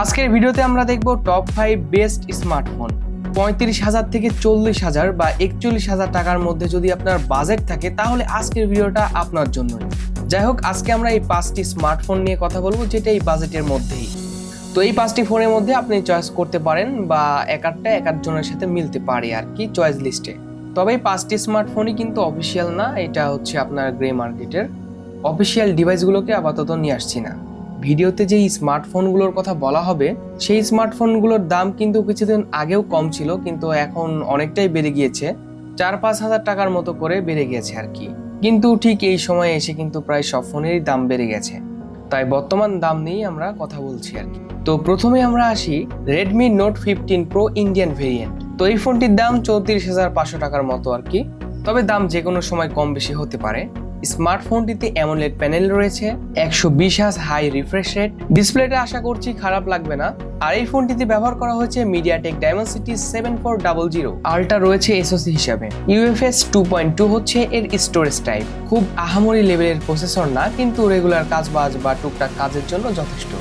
আজকের ভিডিওতে আমরা দেখব টপ 5 বেস্ট স্মার্টফোন। 35,000 থেকে 40,000 বা 41,000 টাকার মধ্যে যদি আপনার বাজেট থাকে তাহলে আজকের ভিডিওটা আপনার জন্যই। যাই হোক, আজকে আমরা এই 5টি স্মার্টফোন নিয়ে কথা বলবো যেটা এই বাজেটের মধ্যেই। তো এই 5টি ফোনের মধ্যে আপনি চয়েস করতে পারেন বা এক একজনের সাথে মিলতে পারে আর কি চয়েস লিস্টে। তবে এই 5টি স্মার্টফোনই কিন্তু অফিসিয়াল না, এটা হচ্ছে আপনার গ্রে মার্কেটের। অফিসিয়াল ডিভাইসগুলোকে আপাতত নিয়ে আসছি না। ভিডিওতে যেই স্মার্টফোনগুলোর কথা বলা হবে সেই স্মার্টফোনগুলোর দাম কিন্তু কিছুদিন আগেও কম ছিল, কিন্তু এখন অনেকটাই বেড়ে গিয়েছে, 4-5 হাজার টাকার মতো করে বেড়ে গেছে আর কি। কিন্তু ঠিক এই সময় এসে কিন্তু প্রায় সব ফোনেরই দাম বেড়ে গেছে, তাই বর্তমান দাম নিয়েই আমরা কথা বলছি আর কি। তো প্রথমে আমরা আসি Redmi note 15 pro Indian variant. তো এই ফোনটির দাম 34,500 টাকার মতো আর কি, তবে দাম যে কোনো সময় কম বেশি হতে পারে। স্মার্টফোনটিতে অ্যামোলেড প্যানেল রয়েছে, 120 হার্জ হাই রিফ্রেশ রেট, ডিসপ্লেটা আশা করছি খারাপ লাগবে না। আর এই ফোনটিতে ব্যবহার করা হয়েছে মিডিয়াটেক ডাইমেনসিটি 7400 আল্ট্রা রয়েছে এসওসি হিসাবে। UFS 2.2 হচ্ছে এর স্টোরেজ টাইপ। খুব আহামরি লেভেলের প্রসেসর না, কিন্তু রেগুলার কাজবাজ বা টুকটাক কাজের জন্য যথেষ্ট।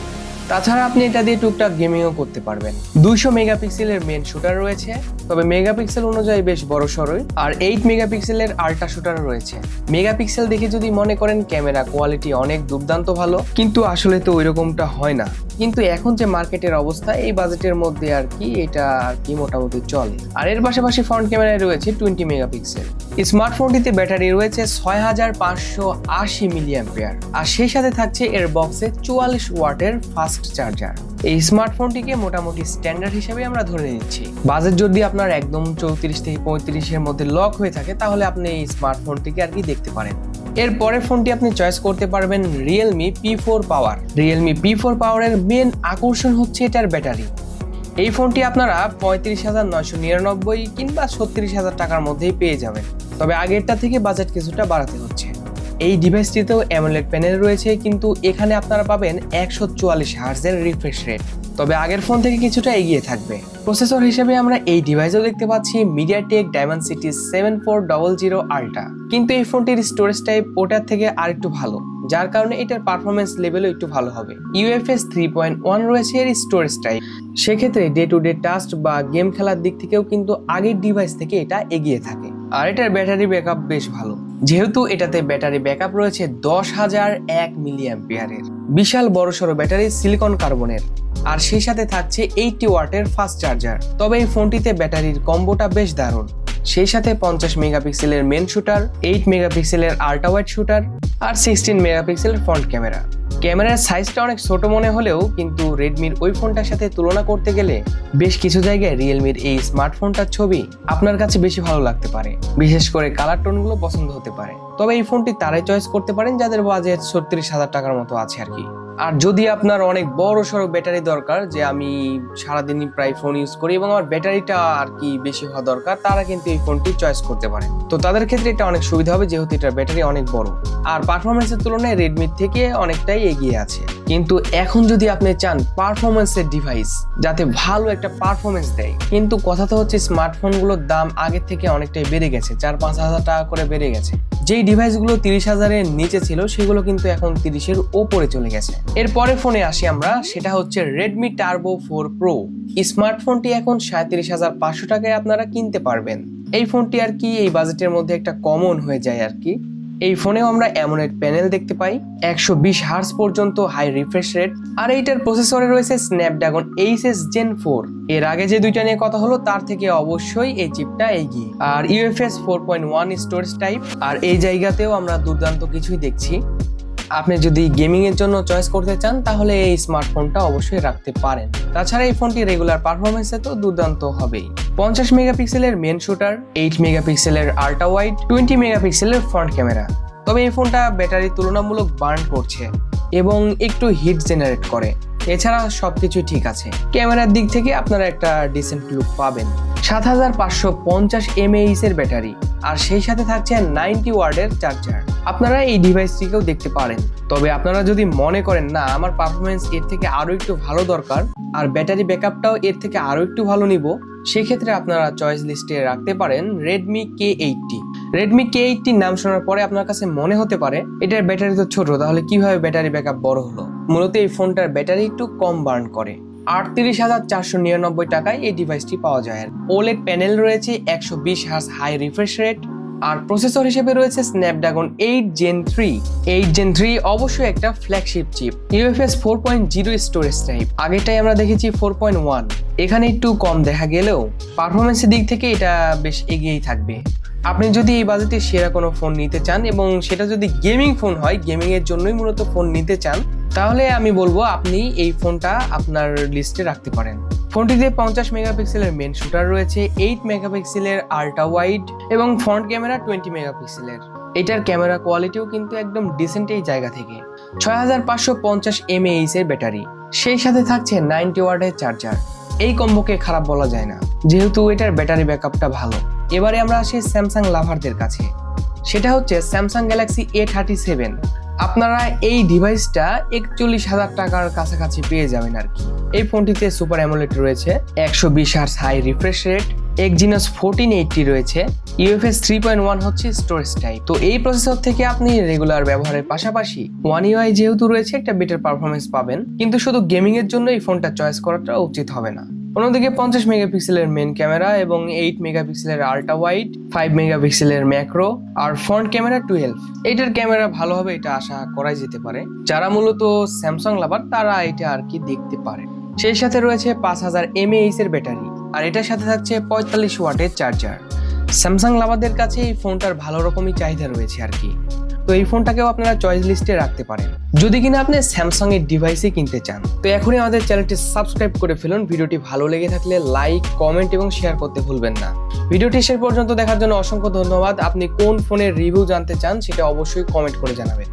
তাছাড়া আপনি এটা দিয়ে টুকটাক গেমিংও করতে পারবেন। 200 মেগাপিক্সেলের মেন শুটার রয়েছে, তবে মেগাপিক্সেল অনুযায়ী বেশ বড় সড়ই। আর 8 মেগাপিক্সেলের আল্ট্রা শুটার রয়েছে। মেগাপিক্সেল দেখে যদি মনে করেন ক্যামেরা কোয়ালিটি অনেক দুর্দান্ত ভালো, কিন্তু আসলে তো ওইরকমটা হয় না। কিন্তু এখন যে মার্কেটের অবস্থা এই বাজেটের মধ্যে আর কি, এটা আর কি মোটামুটি চলে। আর এর পাশাপাশি ফ্রন্ট ক্যামেরায় রয়েছে 20 মেগাপিক্সেল। স্মার্টফোনটিতে ব্যাটারি রয়েছে 6580 মিলিঅ্যাম্পিয়ার, আর সেই সাথে থাকছে এর বক্সে 44 ওয়াটের ফাস্ট চার্জার। এই স্মার্টফোনটিকে মোটামুটি স্ট্যান্ডার্ড হিসেবে আমরা ধরে নিচ্ছি। বাজেট যদি আপনার একদম 34 থেকে 35 এর মধ্যে লক হয়ে থাকে তাহলে আপনি এই স্মার্টফোনটিকে আর কি দেখতে পারেন। এর পরের ফোনটি আপনি চয়েস করতে পারবেন রিয়েলমি P4 পাওয়ার। রিয়েলমি P4 পাওয়ারের মেন আকর্ষণ হচ্ছে এটার ব্যাটারি। এই ফোনটি আপনারা 35,999 কিংবা 36,000 টাকার মধ্যেই পেয়ে যাবেন, তবে আগেরটা থেকে বাজেট কিছুটা বাড়াতে হচ্ছে। এই ডিভাইসটিতেও অ্যামোলেড প্যানেল রয়েছে, কিন্তু এখানে আপনারা পাবেন 144 হার্জের রিফ্রেশ রেট, তবে আগের ফোন থেকে কিছুটা এগিয়ে থাকবে। প্রসেসর হিসেবে আমরা এই ডিভাইসেও দেখতে পাচ্ছি মিডিয়াটেক ডাইমেনসিটি 7400 আল্ট্রা, কিন্তু এই ফোনটির স্টোরেজ টাইপ ওটার থেকে আরেকটু ভালো, যার কারণে এটার পারফরমেন্স লেভেলও একটু ভালো হবে। UFS 3.1 রয়েছে এর স্টোরেজ টাইপ, সেক্ষেত্রে ডে টু ডে টাস্ক বা গেম খেলার দিক থেকেও কিন্তু আগের ডিভাইস থেকে এটা এগিয়ে থাকে। আর এটার ব্যাটারি ব্যাকআপ বেশ ভালো, যেহেতু এটাতে ব্যাটারি ব্যাকআপ রয়েছে 10,001 মিলিঅ্যাম্পিয়ারের। বিশাল বড়সড় ব্যাটারি সিলিকন কার্বনের, আর সেই সাথে থাকছে 80 ওয়াটের ফাস্ট চার্জার। তবে এই ফোনটিতে ব্যাটারির কম্বোটা বেশ দারুণ। সেই সাথে 50 মেগাপিক্সেলের মেন শুটার, 8 মেগাপিক্সেলের আল্ট্রা ওয়াইড শুটার, আর 16 মেগাপিক্সেলের ফ্রন্ট ক্যামেরা। ক্যামেরার সাইজটা অনেক ছোট মনে হলেও কিন্তু রেডমির ওই ফোনটার সাথে তুলনা করতে গেলে বেশ কিছু জায়গায় রিয়েলমির এই স্মার্টফোনটার ছবি আপনার কাছে বেশি ভালো লাগতে পারে, বিশেষ করে কালার টোনগুলো পছন্দ হতে পারে। তবে এই ফোনটি তারাই চয়েস করতে পারেন যাদের বাজেট 36,000 টাকার মতো আছে আর কি। আর যদি আপনার অনেক বড় সড়ো ব্যাটারি দরকার, যে আমি সারাদিনই প্রায় ফোন ইউজ করি এবং আমার ব্যাটারিটা আর কি বেশি হওয়া দরকার, তারা কিন্তু এই ফোনটি চয়েস করতে পারে। তো তাদের ক্ষেত্রে এটা অনেক সুবিধা হবে, যেহেতু এটার ব্যাটারি অনেক বড় আর পারফরমেন্সের তুলনায় রেডমির থেকে অনেকটাই এগিয়ে আছে। কিন্তু এখন যদি আপনি চান পারফরমেন্সের ডিভাইস যাতে ভালো একটা পারফরমেন্স দেয়, কিন্তু কথা তো হচ্ছে স্মার্টফোনগুলোর দাম আগের থেকে অনেকটাই বেড়ে গেছে, 4-5 হাজার টাকা করে বেড়ে গেছে। যেই ডিভাইসগুলো 30,000-এর নিচে ছিল সেগুলো কিন্তু এখন 30-এর ওপরে চলে গেছে। এরপরে ফোনে আসি আমরা, সেটা হচ্ছে রেডমি টার্বো 4 প্রো। স্মার্টফোনটি এখন 37,500 টাকায় আপনারা কিনতে পারবেন। এই ফোনটি আর কি এই বাজেটের মধ্যে একটা কমন হয়ে যায় আর কি। এই ফোনেও আমরা অ্যামোলেড প্যানেল দেখতে পাই, 120 হার্জ পর্যন্ত হাই রিফ্রেশ রেট, আর এইটার প্রসেসরে রয়েছে স্ন্যাপড্রাগন 8s Gen 4। এর আগে যে দুইটা নিয়ে কথা হলো তার থেকে অবশ্যই এই চিপটা এগিয়ে। আর UFS 4.1 স্টোরেজ টাইপ, আর এই জায়গাতেও আমরা দুর্দান্ত কিছুই দেখছি। আপনি যদি গেমিং এর জন্য চয়েস করতে চান তাহলে এই স্মার্টফোনটা অবশ্যই রাখতে পারেন। তাছাড়া এই ফোনটি রেগুলার পারফরমেন্সে তো দুর্দান্ত হবেই। 50 মেগাপিক্সেলের মেন শুটার, 8 মেগাপিক্সেলের আল্ট্রা ওয়াইড, 20 মেগাপিক্সেলের ফ্রন্ট ক্যামেরা। তবে এই ফোনটা ব্যাটারি তুলনামূলক বার্ন করছে এবং একটু হিট জেনারেট করে, এছাড়া সবকিছু ঠিক আছে। ক্যামেরার দিক থেকে আপনারা একটা ডিসেন্ট লুক পাবেন। 7550 mAh এর ব্যাটারি, আর সেই সাথে থাকছে 90 ওয়াটের চার্জার। আপনারা এই ডিভাইসটিকেও দেখতে পারেন, তবে আপনারা যদি মনে করেন না আমার পারফরমেন্স এর থেকে আরো একটু ভালো দরকার আর ব্যাটারি ব্যাকআপটাও এর থেকে আরো একটু ভালো নিব, সেক্ষেত্রে আপনারা চয়েস লিস্টে রাখতে পারেন রেডমি K80। রেডমি K80 নাম শোনার পরে আপনার কাছে মনে হতে পারে এটার ব্যাটারি তো ছোট, তাহলে কিভাবে ব্যাটারি ব্যাকআপ বড় হলো। মূলত এই ফোনটার ব্যাটারি একটু কম বার্ন করে, 38,499 টাকায় এই ডিভাইসটি পাওয়া যায়। ওলেড প্যানেল রয়েছে, 120 হার্জ হাই রিফ্রেশ রেট, আর প্রসেসর হিসেবে রয়েছে স্ন্যাপড্রাগন 8 Gen 3। 8 Gen 3 অবশ্যই একটা flagship chip. UFS 4.0 storage type, আগেরটাই আমরা দেখেছি 4.1, এখানে একটু কম দেখা গেলেও পারফরমেন্সের দিক থেকে এটা বেশ এগিয়েই থাকবে। আপনি যদি এই বাজেটে সেরা কোনো ফোন নিতে চান এবং সেটা যদি গেমিং ফোন হয়, গেমিং এর জন্যই মূলত ফোন নিতে চান, তাহলে আমি বলবো আপনি এই ফোনটা আপনার লিস্টে রাখতে পারেন। ফোনটিতে 50 মেগাপিক্সেলের মেন শুটার রয়েছে, 8 মেগাপিক্সেলের আল্ট্রা ওয়াইড এবং ফ্রন্ট ক্যামেরা 20 মেগাপিক্সেলের। এটার ক্যামেরা কোয়ালিটিও কিন্তু একদম ডিসেন্ট এই জায়গা থেকে। 6550 mAh এর ব্যাটারি, সেই সাথে থাকছে 90 ওয়াটের চার্জার। এই কম্বোকে খারাপ বলা যায় না, যেহেতু এটার ব্যাটারি ব্যাকআপটা ভালো। এবারে আমরা আসি স্যামসাং লাভারদের কাছে, সেটা হচ্ছে স্যামসাং গ্যালাক্সি A37। আপনারা এই ডিভাইসটা 41,000 টাকার কাছাকাছি পেয়ে যাবেন আর কি। এই ফোনটিতে সুপার অ্যামোলেড রয়েছে, 120 hertz high refresh rate, Exynos 1480 রয়েছে, UFS 3.1 হচ্ছে স্টোরেজ টাইপ। তো এই প্রসেসর থেকে আপনি রেগুলার ব্যবহারের পাশাপাশি One UI যেহেতু রয়েছে একটা বেটার পারফরমেন্স পাবেন, কিন্তু শুধু গেমিং এর জন্য এই ফোনটা চয়েস করাটা উচিত হবে না। অন্যদিকে 50 মেগাপিক্সেলের মেন ক্যামেরা এবং 8 মেগাপিক্সেলের আল্ট্রা ওয়াইড, 5 মেগাপিক্সেলের ম্যাক্রো আর ফ্রন্ট ক্যামেরা 12। এইটার ক্যামেরা ভালো হবে এটা আশা করাই যেতে পারে। যারা মূলত স্যামসাং লাভার তারা এটা আর কি দেখতে পারে। সেই সাথে রয়েছে 5000 mAh এর ব্যাটারি, আর এটার সাথে থাকছে 45 ওয়াটের চার্জার। স্যামসাং লাভারদের কাছে এই ফোনটার ভালো রকমই চাহিদা রয়েছে আর কি। তো এই ফোনটাকেও আপনারা চয়েস লিস্টে রাখতে পারেন যদি কিনা আপনি স্যামসাং এর ডিভাইসে কিনতে চান। তো এখনই আমাদের চ্যানেলটি সাবস্ক্রাইব করে ফেলুন। ভিডিওটি ভালো লেগে থাকলে লাইক, কমেন্ট এবং শেয়ার করতে ভুলবেন না। ভিডিওটি শেষ পর্যন্ত দেখার জন্য অসংখ্য ধন্যবাদ। আপনি কোন ফোনের রিভিউ জানতে চান সেটা অবশ্যই কমেন্ট করে জানাবেন।